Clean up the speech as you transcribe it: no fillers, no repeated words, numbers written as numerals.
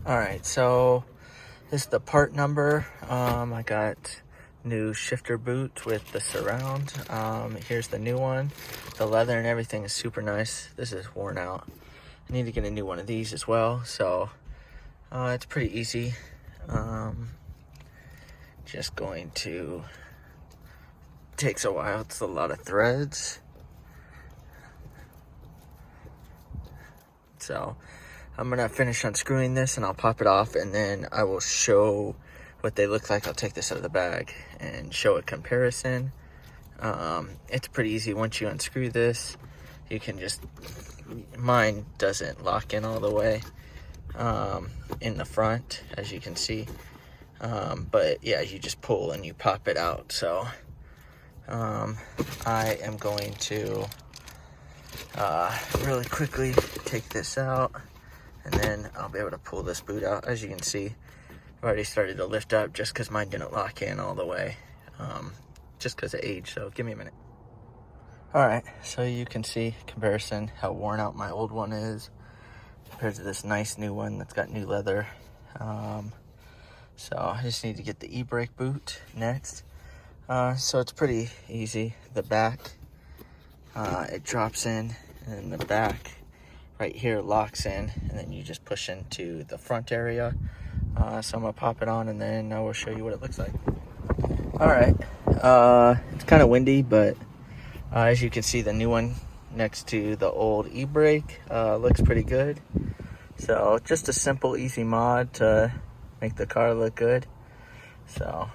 Alright, so this is the part number. I got new shifter boot with the surround. Here's the new one. The leather and everything is super nice. This is worn out. I need to get a new one of these as well, so it's pretty easy. Just going to, takes a while. It's a lot of threads. So I'm gonna finish unscrewing this and I'll pop it off, and then I will show what they look like. I'll take this out of the bag and show a comparison. It's pretty easy. Once you unscrew this, you can just, mine doesn't lock in all the way in the front, as you can see. But yeah, you just pull and you pop it out. So I am going to really quickly take this out, and then I'll be able to pull this boot out. As you can see, I've already started to lift up just because mine didn't lock in all the way, just because of age. So give me a minute. All right, so you can see comparison, how worn out my old one is compared to this nice new one that's got new leather. So I just need to get the e-brake boot next. So it's pretty easy. The back, it drops in, and the back right here locks in, and then you just push into the front area. So I'm gonna pop it on, and then I will show you what it looks like. All right, it's kind of windy, but as you can see, the new one next to the old e-brake looks pretty good. So just a simple, easy mod to make the car look good. So